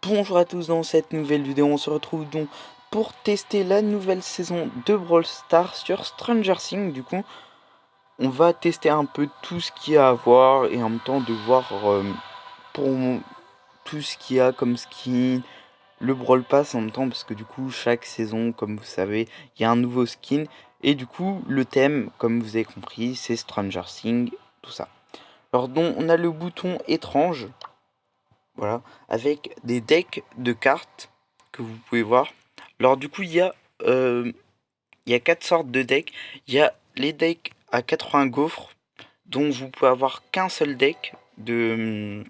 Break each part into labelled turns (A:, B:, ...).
A: Bonjour à tous, dans cette nouvelle vidéo on se retrouve donc pour tester la nouvelle saison de Brawl Stars sur Stranger Things. Du coup on va tester un peu tout ce qu'il y a à voir et en même temps de voir pour tout ce qu'il y a comme skin, le Brawl Pass en même temps, parce que du coup chaque saison, comme vous savez, il y a un nouveau skin. Et du coup le thème, comme vous avez compris, c'est Stranger Things, tout ça. Alors donc on a le bouton étrange, voilà, avec des decks de cartes que vous pouvez voir. Alors du coup il y a quatre sortes de decks. Il y a les decks à 80 gaufres, dont vous pouvez avoir qu'un seul deck de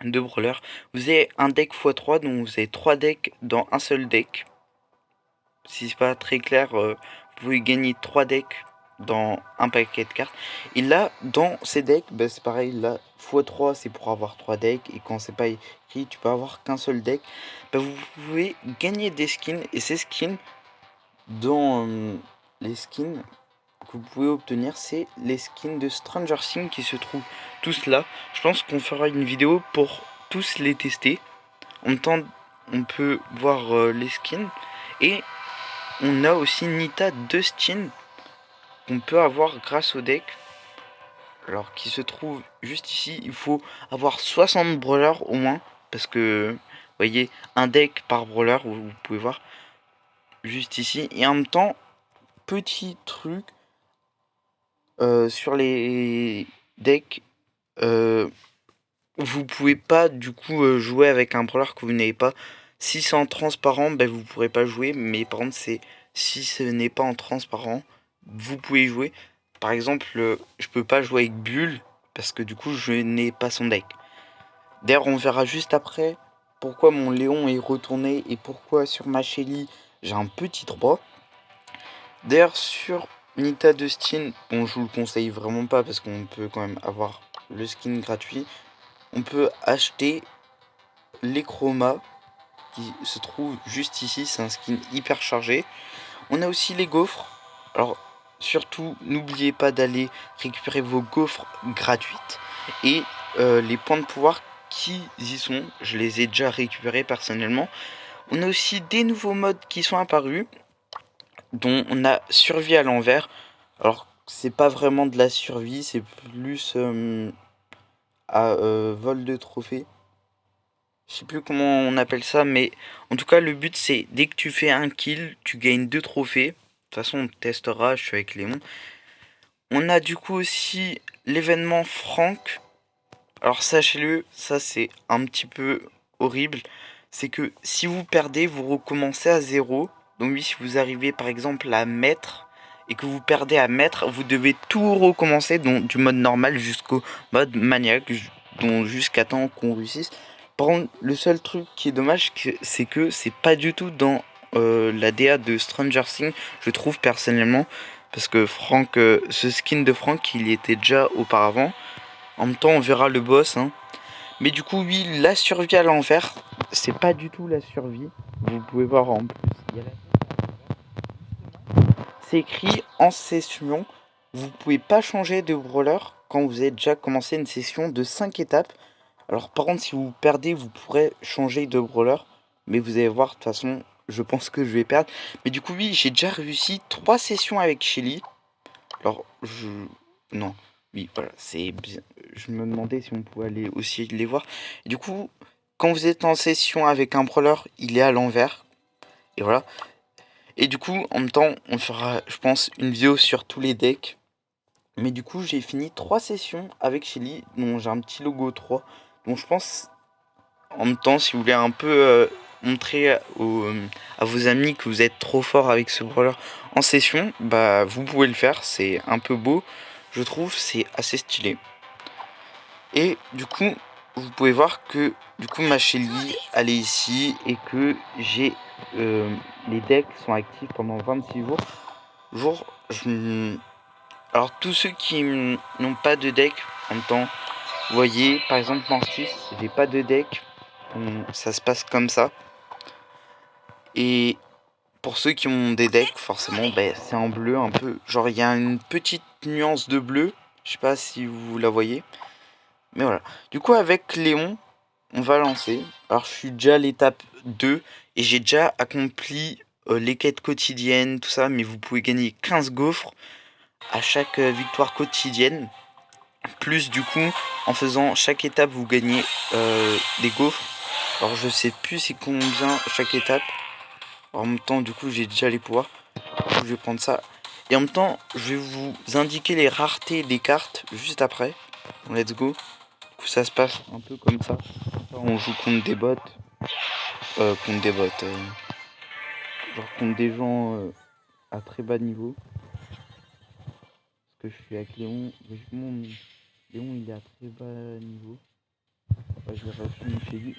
A: brawler. Vous avez un deck x3, donc vous avez 3 decks dans un seul deck. Si c'est pas très clair, vous pouvez gagner 3 decks dans un paquet de cartes. Et là, dans ces decks, bah, c'est pareil, là, x3 c'est pour avoir 3 decks, et quand c'est pas écrit, tu peux avoir qu'un seul deck. Bah, vous pouvez gagner des skins, et ces skins, dans les skins que vous pouvez obtenir, c'est les skins de Stranger Things qui se trouvent tous là. Je pense qu'on fera une vidéo pour tous les tester. En même temps, on peut voir les skins, et on a aussi Nita Dustin qu'on peut avoir grâce au deck. Alors qui se trouve juste ici. Il faut avoir 60 brawlers au moins, parce que vous voyez un deck par brawler, vous pouvez voir juste ici. Et en même temps, petit truc sur les decks, vous pouvez pas du coup jouer avec un brawler que vous n'avez pas. Si c'est en transparent, ben, vous pourrez pas jouer. Mais par contre, c'est si ce n'est pas en transparent, vous pouvez jouer. Par exemple, je peux pas jouer avec Bull parce que du coup, je n'ai pas son deck. D'ailleurs, on verra juste après pourquoi mon Léon est retourné et pourquoi sur ma Shelly j'ai un petit 3. D'ailleurs, sur Nita Dustin, bon, je vous le conseille vraiment pas parce qu'on peut quand même avoir le skin gratuit. On peut acheter les chromas qui se trouve juste ici, c'est un skin hyper chargé. On a aussi les gaufres. Alors surtout n'oubliez pas d'aller récupérer vos gaufres gratuites. Et les points de pouvoir qui y sont, je les ai déjà récupérés personnellement. On a aussi des nouveaux modes qui sont apparus, dont on a survie à l'envers. Alors c'est pas vraiment de la survie, c'est plus vol de trophée. Je sais plus comment on appelle ça, mais en tout cas le but c'est dès que tu fais un kill, tu gagnes 2 trophées. De toute façon on testera, je suis avec Léon. On a du coup aussi l'événement Franck. Alors sachez-le, ça c'est un petit peu horrible. C'est que si vous perdez, vous recommencez à zéro. Donc oui, si vous arrivez par exemple à maître et que vous perdez à maître, vous devez tout recommencer, donc du mode normal jusqu'au mode maniaque, donc jusqu'à temps qu'on réussisse. Par contre, le seul truc qui est dommage, c'est que c'est pas du tout dans la DA de Stranger Things, je trouve personnellement, parce que Franck, ce skin de Franck, il y était déjà auparavant. En même temps, on verra le boss, hein. Mais du coup, oui, la survie à l'envers, c'est pas du tout la survie. Vous pouvez voir en plus, c'est écrit en session. Vous pouvez pas changer de brawler quand vous avez déjà commencé une session de 5 étapes. Alors par contre, si vous perdez, vous pourrez changer de brawler. Mais vous allez voir, de toute façon, je pense que je vais perdre. Mais du coup, oui, j'ai déjà réussi 3 sessions avec Shelly. Alors, non. Oui, voilà, c'est bien. Je me demandais si on pouvait aller aussi les voir. Et du coup, quand vous êtes en session avec un brawler, il est à l'envers. Et voilà. Et du coup, en même temps, on fera, je pense, une vidéo sur tous les decks. Mais du coup, j'ai fini 3 sessions avec Shelly, dont j'ai un petit logo 3. Donc je pense, en même temps, si vous voulez un peu montrer à vos amis que vous êtes trop fort avec ce brawler en session, bah vous pouvez le faire, c'est un peu beau, je trouve, c'est assez stylé. Et du coup, vous pouvez voir que du coup ma Shelly elle est ici et que j'ai les decks sont actifs pendant 26 jours. Alors tous ceux qui n'ont pas de deck en même temps, vous voyez par exemple Mortis, j'ai pas de deck, ça se passe comme ça. Et pour ceux qui ont des decks, forcément, ben, c'est en bleu un peu. Genre, il y a une petite nuance de bleu. Je sais pas si vous la voyez. Mais voilà. Du coup, avec Léon, on va lancer. Alors je suis déjà à l'étape 2 et j'ai déjà accompli les quêtes quotidiennes, tout ça, mais vous pouvez gagner 15 gaufres à chaque victoire quotidienne. Plus du coup, en faisant chaque étape, vous gagnez des gaufres. Alors je sais plus c'est combien chaque étape. En même temps, du coup, j'ai déjà les pouvoirs. Du coup, je vais prendre ça. Et en même temps, je vais vous indiquer les raretés des cartes juste après. Let's go. Du coup, ça se passe un peu comme ça. On joue contre des bots. Contre des bots. Genre contre des gens à très bas niveau. Parce que je suis avec Léon. Léon, il est à très bas niveau. Ouais, je vais refumer chez lui.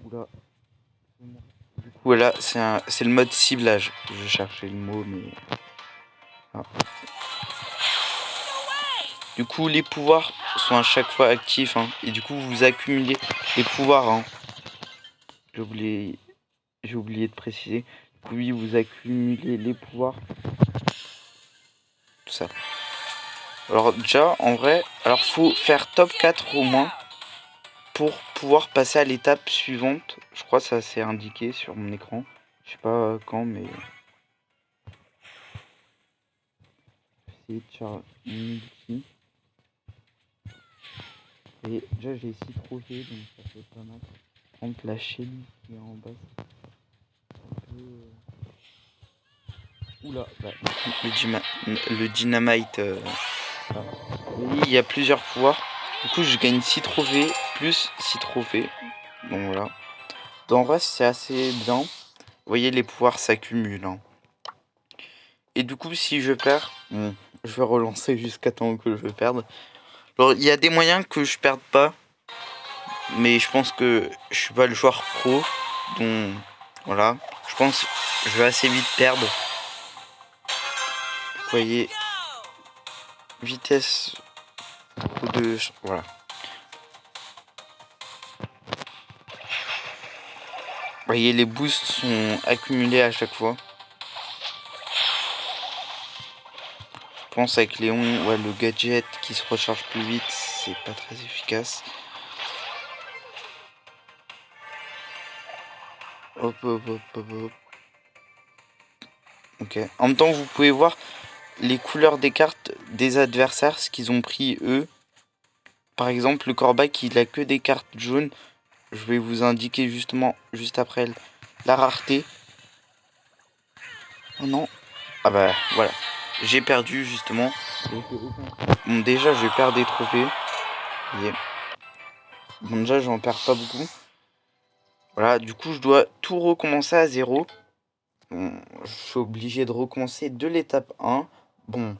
A: Oula. Voilà, c'est le mode ciblage. Je cherchais le mot, mais... Ah. Du coup, les pouvoirs sont à chaque fois actifs. Hein, et du coup, vous accumulez les pouvoirs. Hein. J'ai oublié de préciser. Du coup, oui, vous accumulez les pouvoirs. Tout ça. Alors déjà, en vrai, alors faut faire top 4 au moins pour pouvoir passer à l'étape suivante. Je crois que ça c'est indiqué sur mon écran. Je sais pas quand, mais... C'est multi. Et déjà j'ai 6 trophées, donc ça fait pas mal. Par contre la Shelly qui est en bas, c'est un peu... Oula, bah, le dynamite... Oui, il y a plusieurs pouvoirs. Du coup je gagne 6 trophées, plus 6 trophées. Donc voilà. Dans le reste c'est assez bien. Vous voyez les pouvoirs s'accumulent. Hein. Et du coup si je perds, bon, je vais relancer jusqu'à temps que je perde. Alors il y a des moyens que je perde pas. Mais je pense que je suis pas le joueur pro. Donc voilà. Je pense que je vais assez vite perdre. Vous voyez. Vitesse de... Voilà. Vous voyez les boosts sont accumulés à chaque fois. Je pense avec Léon, ouais, le gadget qui se recharge plus vite, c'est pas très efficace. Hop, hop, hop, hop, hop. Ok. En même temps, vous pouvez voir les couleurs des cartes des adversaires, ce qu'ils ont pris eux. Par exemple, le Corbac, il a que des cartes jaunes. Je vais vous indiquer justement, juste après, la rareté. Oh non. Ah bah, voilà. J'ai perdu, justement. Bon, déjà, je perds des trophées. Yeah. Bon, déjà, j'en perds pas beaucoup. Voilà, du coup, je dois tout recommencer à zéro. Bon, je suis obligé de recommencer de l'étape 1. Bon,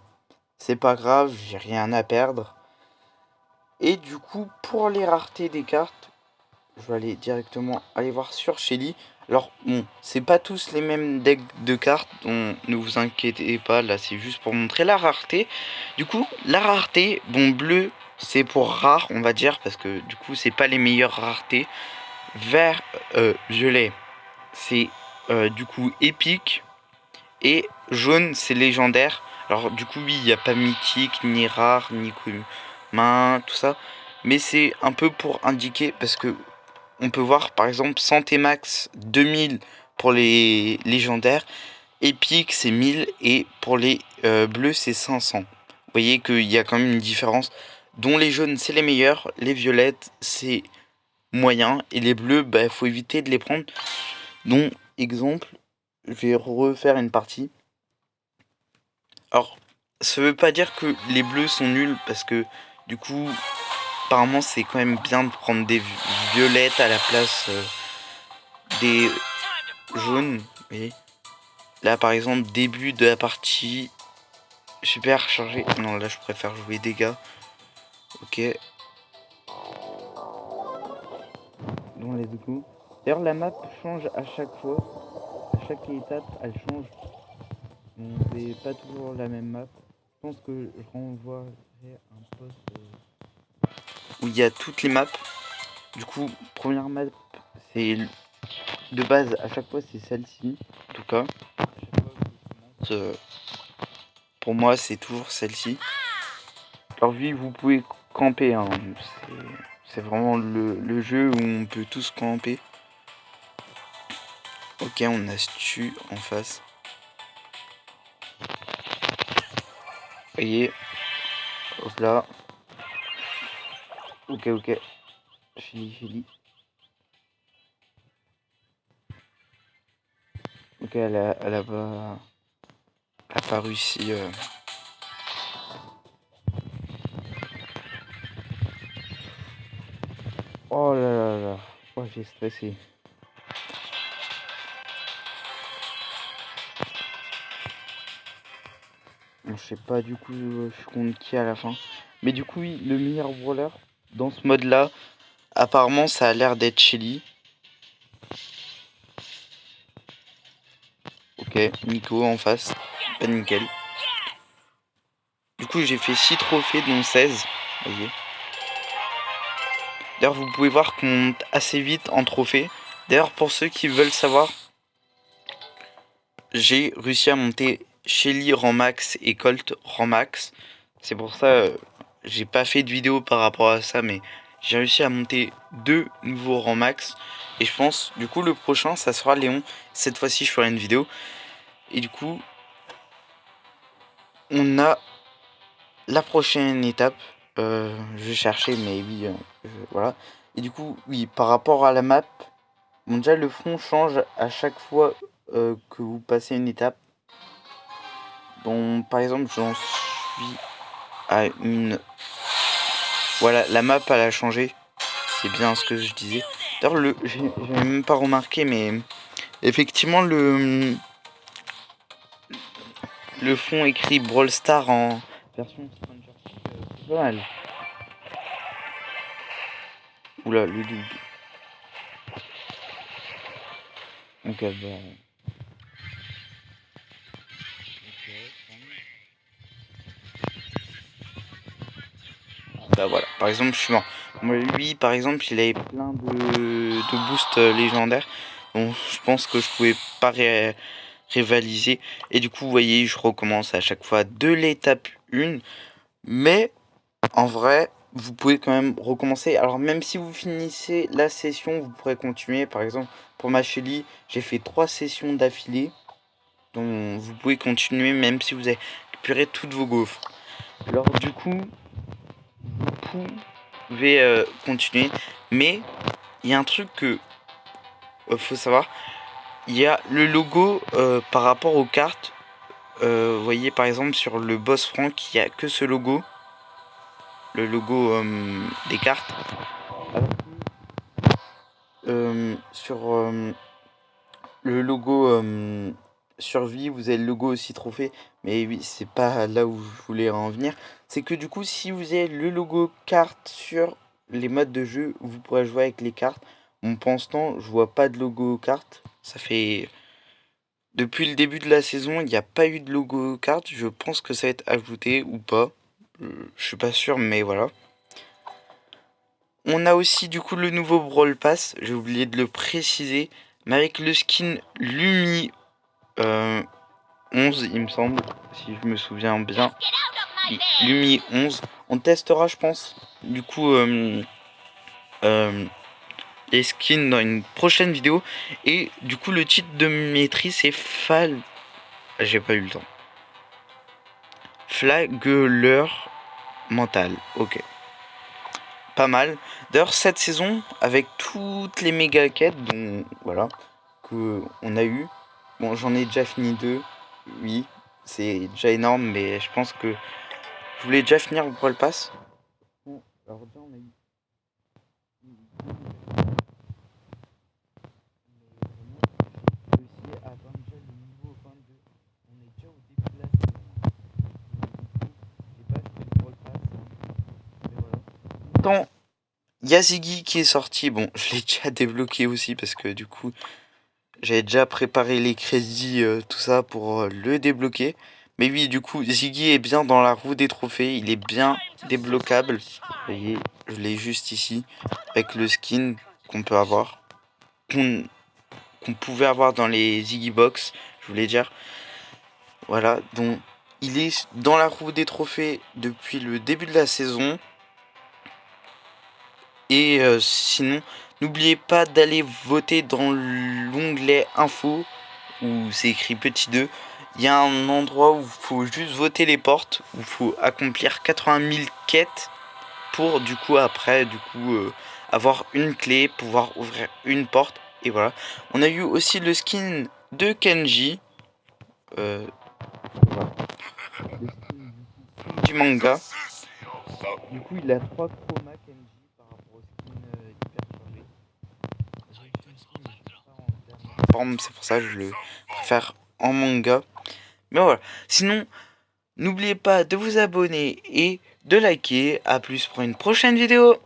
A: c'est pas grave, j'ai rien à perdre. Et du coup, pour les raretés des cartes, je vais aller directement aller voir sur Shelly. Alors, bon, c'est pas tous les mêmes decks de cartes, donc ne vous inquiétez pas, là c'est juste pour montrer la rareté. Du coup, la rareté, bon, bleu, c'est pour rare, on va dire, parce que du coup, c'est pas les meilleures raretés. Vert, violet, c'est du coup épique. Et jaune, c'est légendaire. Alors, du coup, oui, il n'y a pas mythique, ni rare, ni commun, tout ça. Mais c'est un peu pour indiquer, parce que on peut voir par exemple santé max 2000 pour les légendaires, épique c'est 1000 et pour les bleus c'est 500. Vous voyez qu'il y a quand même une différence, dont les jaunes c'est les meilleurs, les violettes c'est moyen et les bleus bah faut éviter de les prendre. Donc exemple, je vais refaire une partie. Alors ça veut pas dire que les bleus sont nuls parce que du coup apparemment c'est quand même bien de prendre des violettes à la place des jaunes. Et là par exemple début de la partie, super chargé. Non là je préfère jouer dégâts. Ok. Donc let's go. D'ailleurs la map change à chaque fois. À chaque étape elle change. On fait pas toujours la même map. Je pense que je renvoierai un post où il y a toutes les maps. Du coup, première map, c'est de base à chaque fois c'est celle-ci. En tout cas, pour moi c'est toujours celle-ci. Alors oui, vous pouvez camper, hein. C'est vraiment le jeu où on peut tous camper. Ok, on a Stu en face. Voyez. Hop là. Ok. Chili. Ok, elle a pas réussi. Oh là. Oh, j'ai stressé. Je sais pas du coup, je suis contre qui à la fin. Mais du coup, oui, le meilleur brawler dans ce mode là, apparemment ça a l'air d'être Shelly. Ok, Nico en face, pas nickel. Du coup, j'ai fait 6 trophées, dont 16. Voyez. D'ailleurs, vous pouvez voir qu'on monte assez vite en trophée. D'ailleurs, pour ceux qui veulent savoir, j'ai réussi à monter Shelly rang max et Colt rang max. C'est pour ça, j'ai pas fait de vidéo par rapport à ça, mais j'ai réussi à monter 2 nouveaux rangs max. Et je pense, du coup, le prochain, ça sera Léon. Cette fois-ci, je ferai une vidéo. Et du coup, on a la prochaine étape. Je vais chercher, mais oui, voilà. Et du coup, oui, par rapport à la map, bon, déjà, le fond change à chaque fois que vous passez une étape. Bon, par exemple, j'en suis à une... Voilà, la map, elle a changé. C'est bien ce que je disais. D'ailleurs, j'ai même pas remarqué, mais effectivement, le fond écrit Brawl Stars en version Stranger Things, c'est pas mal. Oula, le double. Donc, bah voilà, par exemple, je suis mort. Moi, lui, par exemple, il avait plein de boosts légendaires. Donc, je pense que je pouvais pas rivaliser. Et du coup, vous voyez, je recommence à chaque fois de l'étape 1. Mais, en vrai, vous pouvez quand même recommencer. Alors, même si vous finissez la session, vous pourrez continuer. Par exemple, pour ma Shelly, j'ai fait 3 sessions d'affilée. Donc, vous pouvez continuer même si vous avez récupéré toutes vos gaufres. Alors, du coup, vous pouvez continuer. Mais, il y a un truc que faut savoir. Il y a le logo par rapport aux cartes. Vous voyez, par exemple, sur le boss Frank, il n'y a que ce logo. Le logo des cartes. Sur le logo survie, vous avez le logo aussi trophée. Mais oui, c'est pas là où je voulais en venir. C'est que du coup, si vous avez le logo carte sur les modes de jeu, vous pourrez jouer avec les cartes. Bon, pour l'instant, je vois pas de logo carte. Ça fait... Depuis le début de la saison, il n'y a pas eu de logo carte. Je pense que ça va être ajouté ou pas. Je suis pas sûr, mais voilà. On a aussi du coup le nouveau Brawl Pass. J'ai oublié de le préciser. Mais avec le skin Lumi 11, il me semble. Si je me souviens bien. Lumi 11. On testera, je pense. Du coup, les skins dans une prochaine vidéo. Et du coup, le titre de maîtrise c'est Fal. J'ai pas eu le temps. Flagueur mental. Ok. Pas mal. D'ailleurs, cette saison, avec toutes les méga quêtes, dont voilà, que on a eu. Bon, j'en ai déjà fini 2. Oui, c'est déjà énorme, mais je pense que je voulais déjà finir le Brawl Pass. Bon, alors déjà, on a eu tant il y a Ziggy qui est sorti. Bon, je l'ai déjà débloqué aussi parce que du coup, j'avais déjà préparé les crédits, tout ça pour le débloquer. Mais oui, du coup, Ziggy est bien dans la roue des trophées. Il est bien débloquable. Vous voyez, je l'ai juste ici avec le skin qu'on peut avoir, qu'on pouvait avoir dans les Ziggy Box. Je voulais dire, voilà. Donc, il est dans la roue des trophées depuis le début de la saison. Et sinon, n'oubliez pas d'aller voter dans l'onglet info où c'est écrit petit 2. Il y a un endroit où il faut juste voter les portes, où il faut accomplir 80 000 quêtes pour du coup après avoir une clé, pouvoir ouvrir une porte. Et voilà. On a eu aussi le skin de Kenji. Voilà. Le skin du manga. Du coup, il a 3 chromas Kenji par rapport au skin hyper chargé. C'est pour ça que je le préfère en manga. Mais voilà. Sinon, n'oubliez pas de vous abonner et de liker. A plus pour une prochaine vidéo.